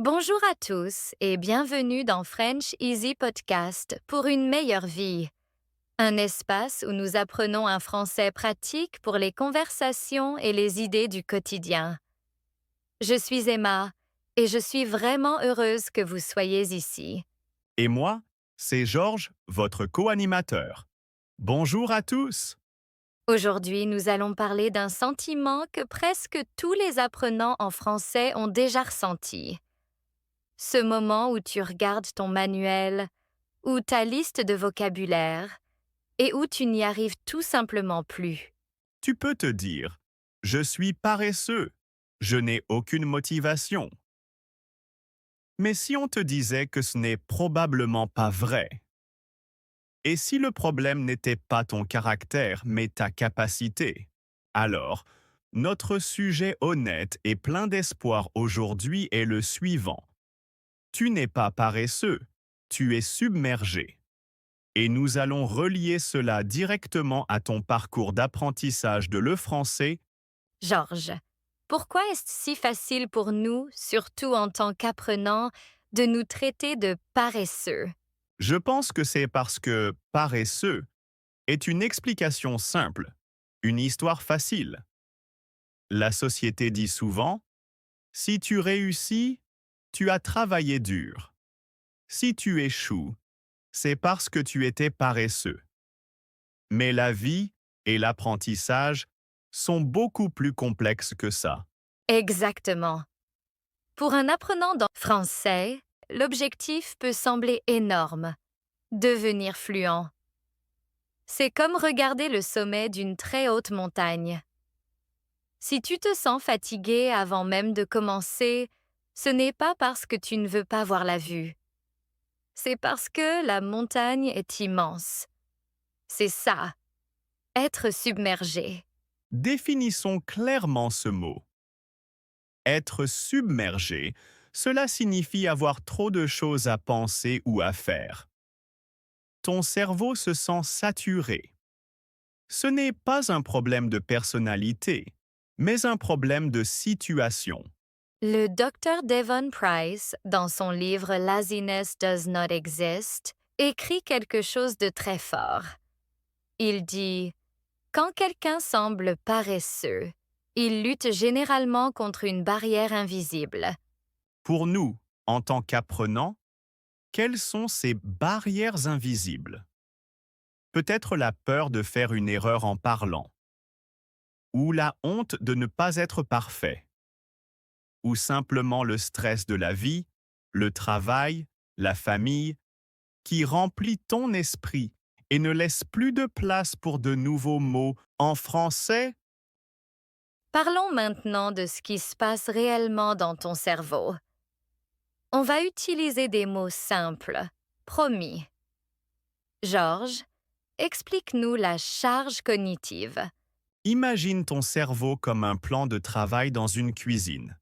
Bonjour à tous et bienvenue dans French Easy Podcast pour une meilleure vie, un espace où nous apprenons un français pratique pour les conversations et les idées du quotidien. Je suis Emma et je suis vraiment heureuse que vous soyez ici. Et moi, c'est Georges, votre co-animateur. Bonjour à tous. Aujourd'hui, nous allons parler d'un sentiment que presque tous les apprenants en français ont déjà ressenti. Ce moment où tu regardes ton manuel ou ta liste de vocabulaire et où tu n'y arrives tout simplement plus. Tu peux te dire, je suis paresseux, je n'ai aucune motivation. Mais si on te disait que ce n'est probablement pas vrai, et si le problème n'était pas ton caractère mais ta capacité, alors notre sujet honnête et plein d'espoir aujourd'hui est le suivant. Tu n'es pas paresseux, tu es submergé. Et nous allons relier cela directement à ton parcours d'apprentissage de le français. Georges, pourquoi est-ce si facile pour nous, surtout en tant qu'apprenants, de nous traiter de paresseux? Je pense que c'est parce que paresseux est une explication simple, une histoire facile. La société dit souvent, si tu réussis, tu as travaillé dur. Si tu échoues, c'est parce que tu étais paresseux. Mais la vie et l'apprentissage sont beaucoup plus complexes que ça. Exactement. Pour un apprenant dans français, l'objectif peut sembler énorme, devenir fluent. C'est comme regarder le sommet d'une très haute montagne. Si tu te sens fatigué avant même de commencer, ce n'est pas parce que tu ne veux pas voir la vue. C'est parce que la montagne est immense. C'est ça, être submergé. Définissons clairement ce mot. Être submergé, cela signifie avoir trop de choses à penser ou à faire. Ton cerveau se sent saturé. Ce n'est pas un problème de personnalité, mais un problème de situation. Le docteur Devon Price, dans son livre Laziness Does Not Exist, écrit quelque chose de très fort. Il dit « Quand quelqu'un semble paresseux, il lutte généralement contre une barrière invisible. » Pour nous, en tant qu'apprenants, quelles sont ces barrières invisibles? Peut-être la peur de faire une erreur en parlant, ou la honte de ne pas être parfait, ou simplement le stress de la vie, le travail, la famille, qui remplit ton esprit et ne laisse plus de place pour de nouveaux mots en français. Parlons maintenant de ce qui se passe réellement dans ton cerveau. On va utiliser des mots simples, promis. Georges, explique-nous la charge cognitive. Imagine ton cerveau comme un plan de travail dans une cuisine.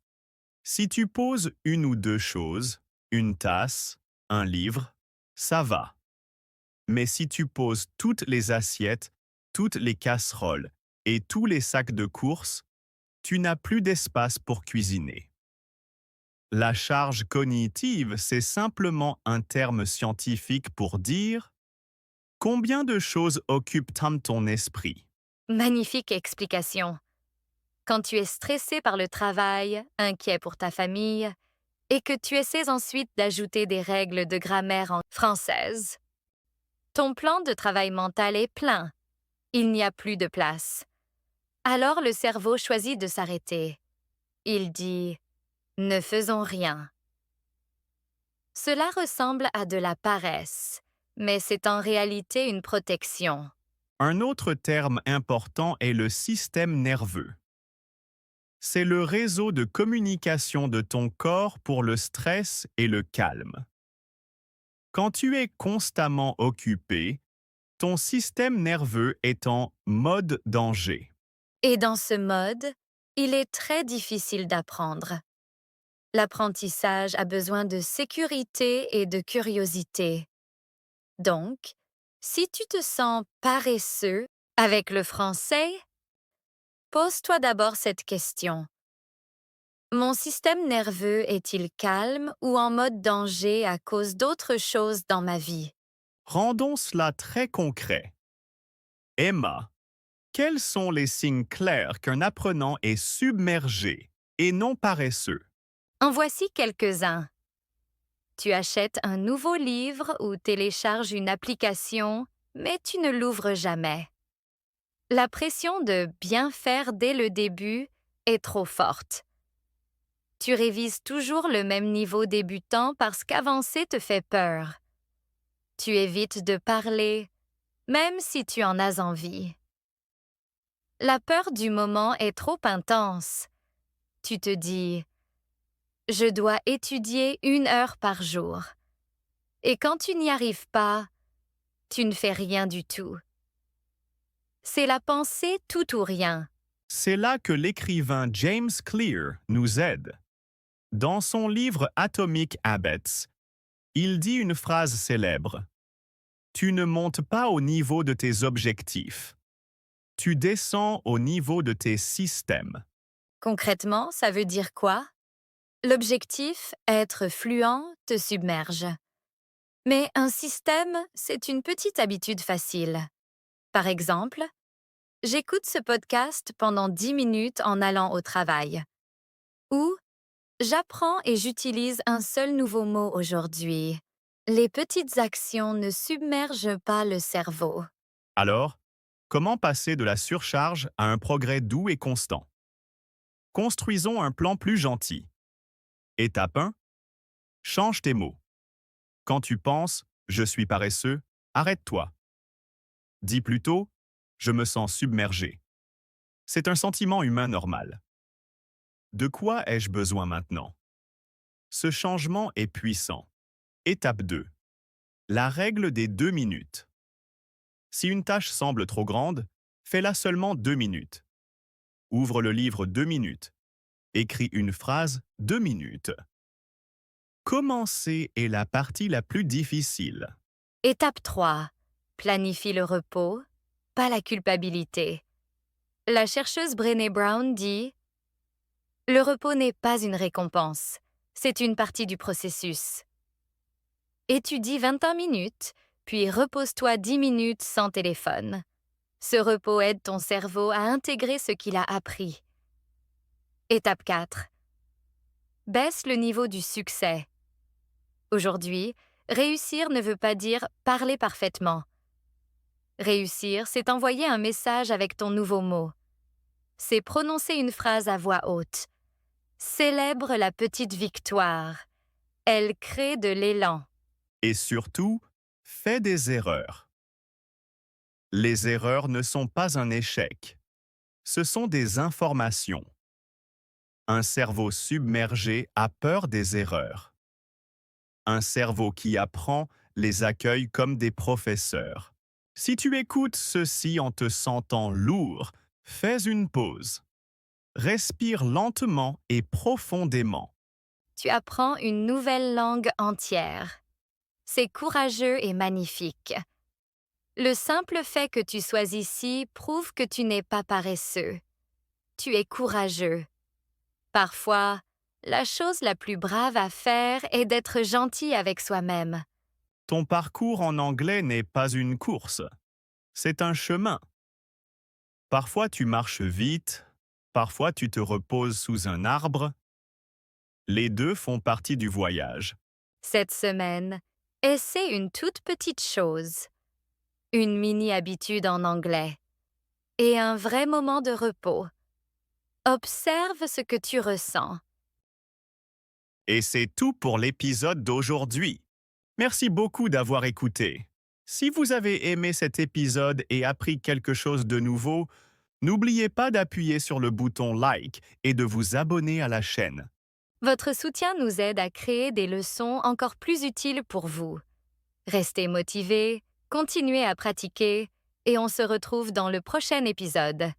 Si tu poses une ou deux choses, une tasse, un livre, ça va. Mais si tu poses toutes les assiettes, toutes les casseroles et tous les sacs de courses, tu n'as plus d'espace pour cuisiner. La charge cognitive, c'est simplement un terme scientifique pour dire combien de choses occupent ton esprit. Magnifique explication. Quand tu es stressé par le travail, inquiet pour ta famille, et que tu essaies ensuite d'ajouter des règles de grammaire en française, ton plan de travail mental est plein. Il n'y a plus de place. Alors le cerveau choisit de s'arrêter. Il dit « Ne faisons rien ». Cela ressemble à de la paresse, mais c'est en réalité une protection. Un autre terme important est le système nerveux. C'est le réseau de communication de ton corps pour le stress et le calme. Quand tu es constamment occupé, ton système nerveux est en mode danger. Et dans ce mode, il est très difficile d'apprendre. L'apprentissage a besoin de sécurité et de curiosité. Donc, si tu te sens paresseux avec le français, pose-toi d'abord cette question. Mon système nerveux est-il calme ou en mode danger à cause d'autres choses dans ma vie? Rendons cela très concret. Emma, quels sont les signes clairs qu'un apprenant est submergé et non paresseux? En voici quelques-uns. Tu achètes un nouveau livre ou télécharges une application, mais tu ne l'ouvres jamais. La pression de bien faire dès le début est trop forte. Tu révises toujours le même niveau débutant parce qu'avancer te fait peur. Tu évites de parler, même si tu en as envie. La peur du moment est trop intense. Tu te dis « Je dois étudier 1 heure par jour ». Et quand tu n'y arrives pas, tu ne fais rien du tout. C'est la pensée tout ou rien. C'est là que l'écrivain James Clear nous aide. Dans son livre Atomic Habits, il dit une phrase célèbre. Tu ne montes pas au niveau de tes objectifs. Tu descends au niveau de tes systèmes. Concrètement, ça veut dire quoi? L'objectif, être fluent, te submerge. Mais un système, c'est une petite habitude facile. Par exemple, j'écoute ce podcast pendant 10 minutes en allant au travail. Ou j'apprends et j'utilise un seul nouveau mot aujourd'hui. Les petites actions ne submergent pas le cerveau. Alors, comment passer de la surcharge à un progrès doux et constant? Construisons un plan plus gentil. Étape 1. Change tes mots. Quand tu penses « je suis paresseux », arrête-toi. Dis plutôt « je me sens submergé ». C'est un sentiment humain normal. De quoi ai-je besoin maintenant? Ce changement est puissant. Étape 2. La règle des 2 minutes. Si une tâche semble trop grande, fais-la seulement 2 minutes. Ouvre le livre 2 minutes. Écris une phrase 2 minutes. Commencer est la partie la plus difficile. Étape 3. Planifie le repos, pas la culpabilité. La chercheuse Brené Brown dit « Le repos n'est pas une récompense, c'est une partie du processus. » Étudie 21 minutes, puis repose-toi 10 minutes sans téléphone. Ce repos aide ton cerveau à intégrer ce qu'il a appris. Étape 4. Baisse le niveau du succès. Aujourd'hui, réussir ne veut pas dire parler parfaitement. Réussir, c'est envoyer un message avec ton nouveau mot. C'est prononcer une phrase à voix haute. Célèbre la petite victoire. Elle crée de l'élan. Et surtout, fais des erreurs. Les erreurs ne sont pas un échec. Ce sont des informations. Un cerveau submergé a peur des erreurs. Un cerveau qui apprend les accueille comme des professeurs. Si tu écoutes ceci en te sentant lourd, fais une pause. Respire lentement et profondément. Tu apprends une nouvelle langue entière. C'est courageux et magnifique. Le simple fait que tu sois ici prouve que tu n'es pas paresseux. Tu es courageux. Parfois, la chose la plus brave à faire est d'être gentil avec soi-même. Ton parcours en anglais n'est pas une course. C'est un chemin. Parfois tu marches vite, parfois tu te reposes sous un arbre. Les deux font partie du voyage. Cette semaine, essaie une toute petite chose. Une mini-habitude en anglais. Et un vrai moment de repos. Observe ce que tu ressens. Et c'est tout pour l'épisode d'aujourd'hui. Merci beaucoup d'avoir écouté. Si vous avez aimé cet épisode et appris quelque chose de nouveau, n'oubliez pas d'appuyer sur le bouton like et de vous abonner à la chaîne. Votre soutien nous aide à créer des leçons encore plus utiles pour vous. Restez motivés, continuez à pratiquer et on se retrouve dans le prochain épisode.